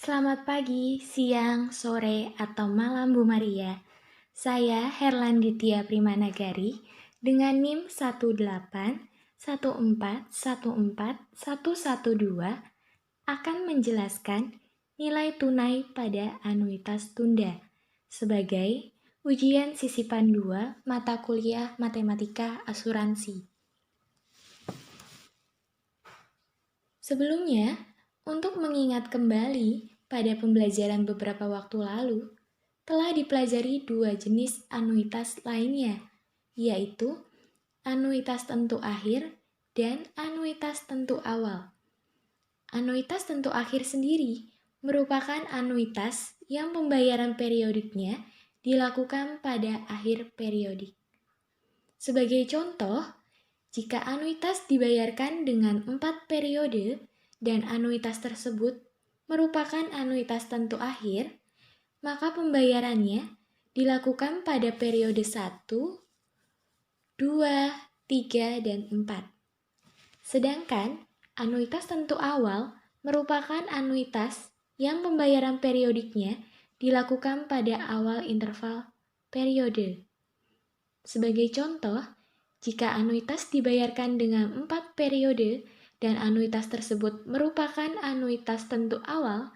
Selamat pagi, siang, sore, atau malam Bu Maria. Saya Herlanditya Primanagari dengan NIM 18141414112 akan menjelaskan nilai tunai pada anuitas tunda sebagai ujian sisipan 2 mata kuliah Matematika Asuransi. Sebelumnya, untuk mengingat kembali pada pembelajaran beberapa waktu lalu, telah dipelajari dua jenis anuitas lainnya, yaitu anuitas tentu akhir dan anuitas tentu awal. Anuitas tentu akhir sendiri merupakan anuitas yang pembayaran periodiknya dilakukan pada akhir periodik. Sebagai contoh, jika anuitas dibayarkan dengan 4 periode dan anuitas tersebut merupakan anuitas tentu akhir, maka pembayarannya dilakukan pada periode 1, 2, 3, dan 4. Sedangkan anuitas tentu awal merupakan anuitas yang pembayaran periodiknya dilakukan pada awal interval periode. Sebagai contoh, jika anuitas dibayarkan dengan 4 periode dan anuitas tersebut merupakan anuitas tentu awal,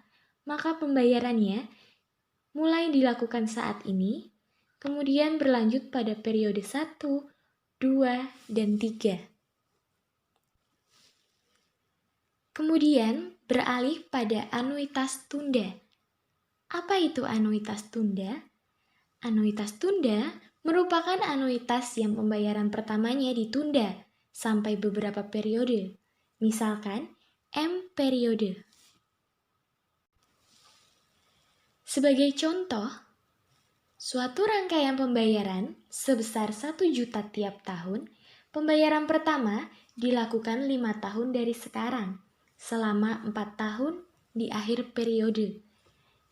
maka pembayarannya mulai dilakukan saat ini, kemudian berlanjut pada periode 1, 2, dan 3. Kemudian beralih pada anuitas tunda. Apa itu anuitas tunda? Anuitas tunda merupakan anuitas yang pembayaran pertamanya ditunda sampai beberapa periode, misalkan M periode. Sebagai contoh, suatu rangkaian pembayaran sebesar 1 juta tiap tahun, pembayaran pertama dilakukan 5 tahun dari sekarang, selama 4 tahun di akhir periode.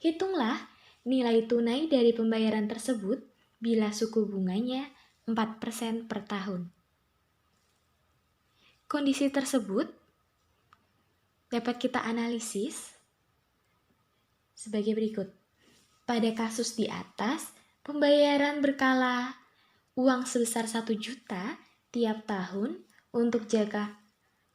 Hitunglah nilai tunai dari pembayaran tersebut bila suku bunganya 4% per tahun. Kondisi tersebut dapat kita analisis sebagai berikut. Pada kasus di atas, pembayaran berkala uang sebesar 1 juta tiap tahun untuk jangka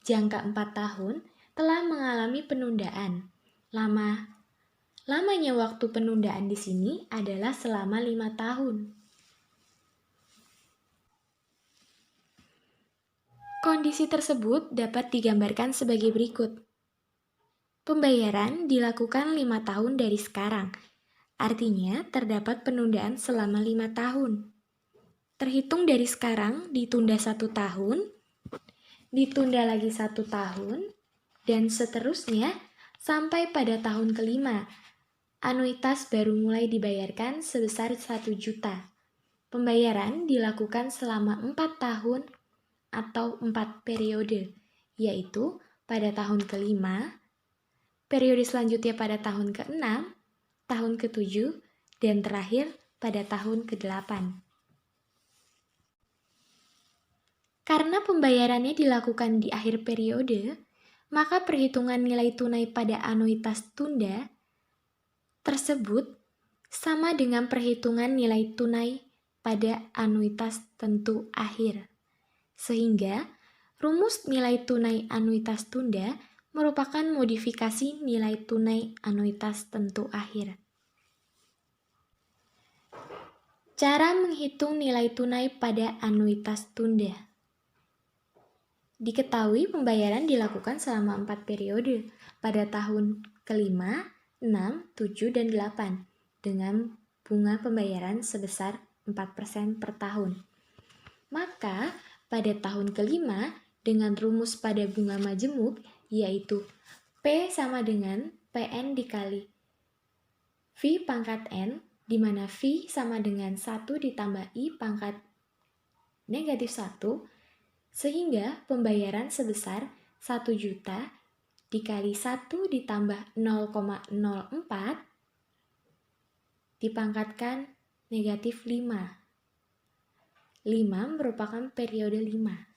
4 tahun telah mengalami penundaan. Lamanya waktu penundaan di sini adalah selama 5 tahun. Kondisi tersebut dapat digambarkan sebagai berikut. Pembayaran dilakukan 5 tahun dari sekarang, artinya terdapat penundaan selama 5 tahun. Terhitung dari sekarang ditunda 1 tahun, ditunda lagi 1 tahun, dan seterusnya sampai pada tahun kelima. Anuitas baru mulai dibayarkan sebesar 1 juta. Pembayaran dilakukan selama 4 tahun atau 4 periode, yaitu pada tahun kelima, periode selanjutnya pada tahun ke-6, tahun ke-7, dan terakhir pada tahun ke-8. Karena pembayarannya dilakukan di akhir periode, maka perhitungan nilai tunai pada anuitas tunda tersebut sama dengan perhitungan nilai tunai pada anuitas tentu akhir. Sehingga, rumus nilai tunai anuitas tunda merupakan modifikasi nilai tunai anuitas tentu akhir. Cara menghitung nilai tunai pada anuitas tunda. Diketahui pembayaran dilakukan selama 4 periode pada tahun kelima, 6, 7, dan 8 dengan bunga pembayaran sebesar 4% per tahun. Maka pada tahun kelima dengan rumus pada bunga majemuk yaitu P sama dengan PN dikali V pangkat N, di mana V sama dengan 1 ditambah I pangkat negatif 1, sehingga pembayaran sebesar 1 juta dikali 1 ditambah 0,04 dipangkatkan negatif 5. 5 merupakan periode 5.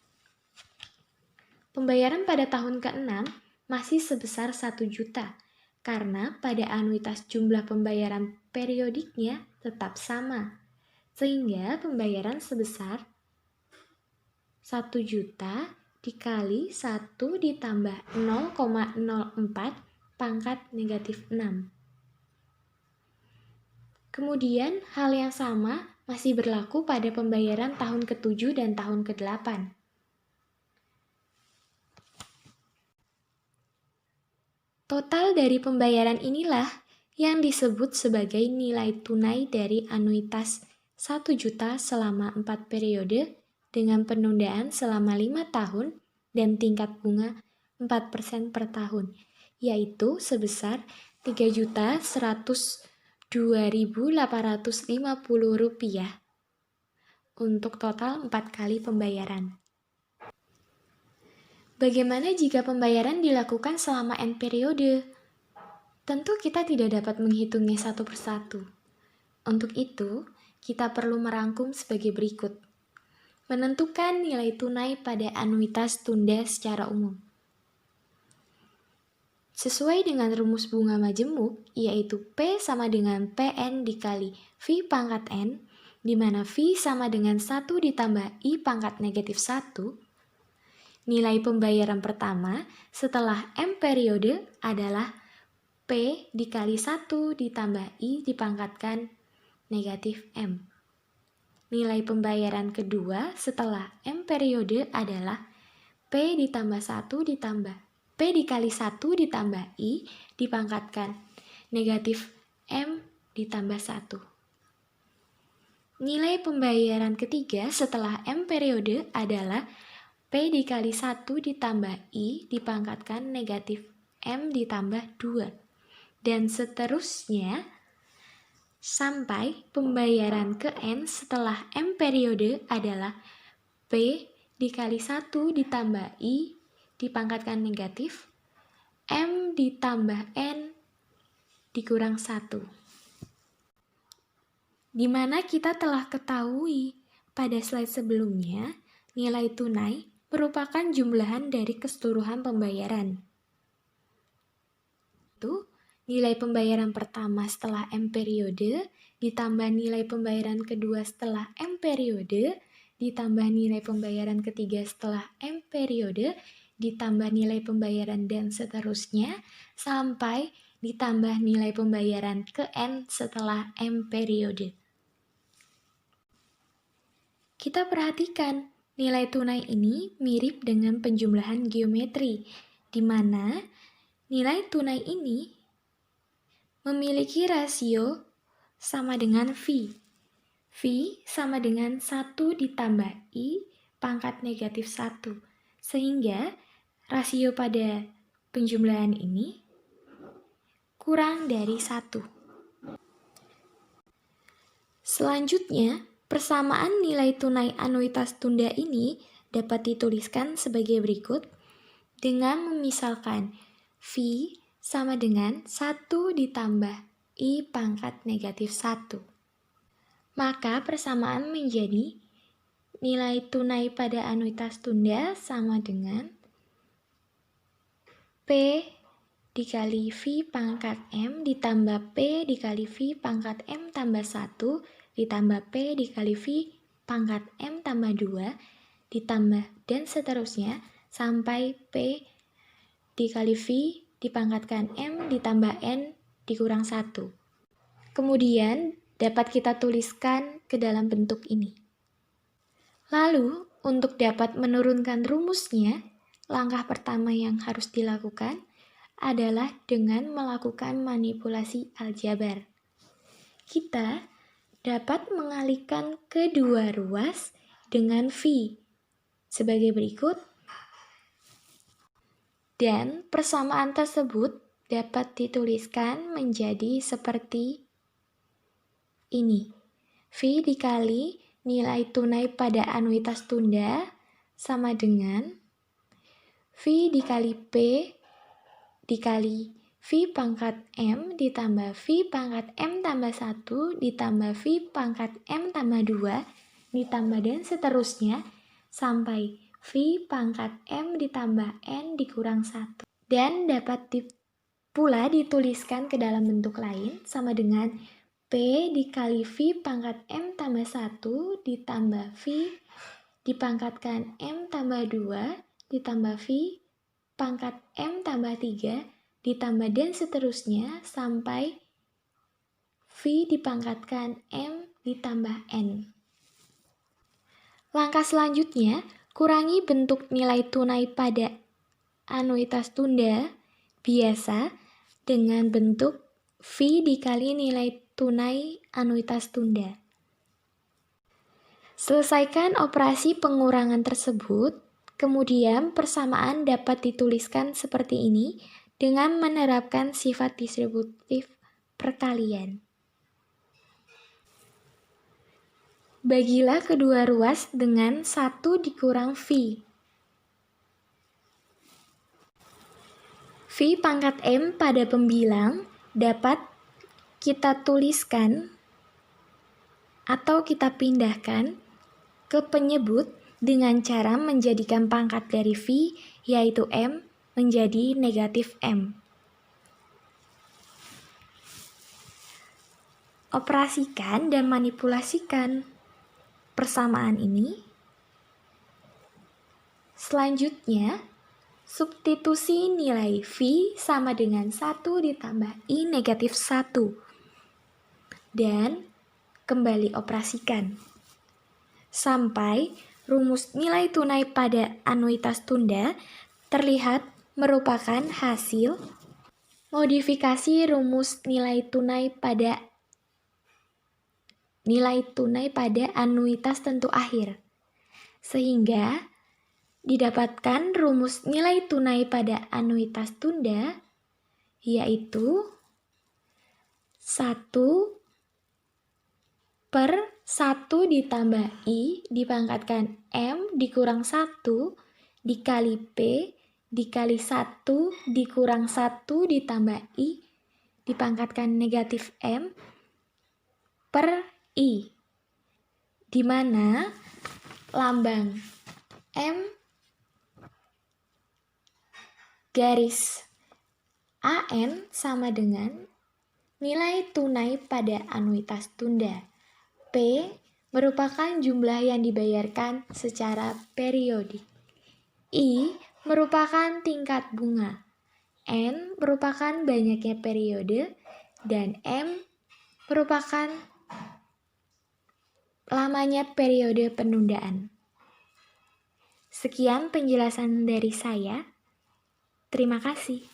Pembayaran pada tahun ke-6 masih sebesar 1 juta karena pada anuitas jumlah pembayaran periodiknya tetap sama, sehingga pembayaran sebesar 1 juta dikali 1 ditambah 0,04 pangkat negatif 6. Kemudian hal yang sama masih berlaku pada pembayaran tahun ke-7 dan tahun ke-8. Total dari pembayaran inilah yang disebut sebagai nilai tunai dari anuitas 1 juta selama 4 periode dengan penundaan selama 5 tahun dan tingkat bunga 4% per tahun, yaitu sebesar Rp3.102.850 untuk total 4 kali pembayaran. Bagaimana jika pembayaran dilakukan selama N periode? Tentu kita tidak dapat menghitungnya satu persatu. Untuk itu, kita perlu merangkum sebagai berikut. Menentukan nilai tunai pada anuitas tunda secara umum. Sesuai dengan rumus bunga majemuk, yaitu P sama dengan PN dikali V pangkat N, di mana V sama dengan 1 ditambah I pangkat negatif 1, nilai pembayaran pertama setelah M periode adalah P dikali 1 ditambah I dipangkatkan negatif M. Nilai pembayaran kedua setelah M periode adalah P ditambah 1 ditambah P dikali 1 ditambah I dipangkatkan negatif M ditambah 1. Nilai pembayaran ketiga setelah M periode adalah P dikali 1 ditambah I dipangkatkan negatif M ditambah 2. Dan seterusnya sampai pembayaran ke N setelah M periode adalah P dikali 1 ditambah I dipangkatkan negatif M ditambah N dikurang 1. Di mana kita telah ketahui pada slide sebelumnya, nilai tunai merupakan jumlahan dari keseluruhan pembayaran. Itu nilai pembayaran pertama setelah M periode ditambah nilai pembayaran kedua setelah M periode ditambah nilai pembayaran ketiga setelah M periode ditambah nilai pembayaran dan seterusnya sampai ditambah nilai pembayaran ke N setelah M periode. Kita perhatikan nilai tunai ini mirip dengan penjumlahan geometri, di mana nilai tunai ini memiliki rasio sama dengan V. V sama dengan 1 ditambah I pangkat negatif 1. Sehingga rasio pada penjumlahan ini kurang dari 1. Selanjutnya, persamaan nilai tunai anuitas tunda ini dapat dituliskan sebagai berikut dengan memisalkan V sama dengan 1 ditambah I pangkat negatif 1. Maka persamaan menjadi nilai tunai pada anuitas tunda sama dengan P dikali V pangkat M ditambah P dikali V pangkat M tambah 1 ditambah P dikali V pangkat M tambah 2 ditambah dan seterusnya sampai P dikali V dipangkatkan M ditambah N dikurang 1. Kemudian dapat kita tuliskan ke dalam bentuk ini. Lalu untuk dapat menurunkan rumusnya, langkah pertama yang harus dilakukan adalah dengan melakukan manipulasi aljabar. Kita dapat mengalihkan kedua ruas dengan V sebagai berikut. Dan persamaan tersebut dapat dituliskan menjadi seperti ini. V dikali nilai tunai pada anuitas tunda sama dengan V dikali P dikali V pangkat M ditambah V pangkat M tambah 1 ditambah V pangkat M tambah 2 ditambah dan seterusnya sampai V pangkat M ditambah N dikurang 1. Dan dapat pula dituliskan ke dalam bentuk lain sama dengan P dikali V pangkat M tambah 1 ditambah V dipangkatkan M tambah 2 ditambah V pangkat M tambah 3 ditambah dan seterusnya sampai V dipangkatkan M ditambah N. Langkah selanjutnya, kurangi bentuk nilai tunai pada anuitas tunda biasa dengan bentuk V dikali nilai tunai anuitas tunda. Selesaikan operasi pengurangan tersebut, kemudian persamaan dapat dituliskan seperti ini dengan menerapkan sifat distributif perkalian. Bagilah kedua ruas dengan 1 dikurang V. V pangkat M pada pembilang dapat kita tuliskan atau kita pindahkan ke penyebut dengan cara menjadikan pangkat dari V, yaitu M, menjadi negatif M. Operasikan dan manipulasikan persamaan ini. Selanjutnya, substitusi nilai V sama dengan 1 ditambah I negatif 1. Dan kembali operasikan. Sampai rumus nilai tunai pada anuitas tunda terlihat merupakan hasil modifikasi rumus nilai tunai pada anuitas tentu akhir. Sehingga didapatkan rumus nilai tunai pada anuitas tunda yaitu 1/1 ditambah I dipangkatkan M dikurang 1 dikali P dikali 1 dikurang 1 ditambah I dipangkatkan negatif M per I, di mana lambang M garis AN sama dengan nilai tunai pada anuitas tunda. P merupakan jumlah yang dibayarkan secara periodik. I merupakan tingkat bunga. N merupakan banyaknya periode. Dan M merupakan lamanya periode penundaan. Sekian penjelasan dari saya. Terima kasih.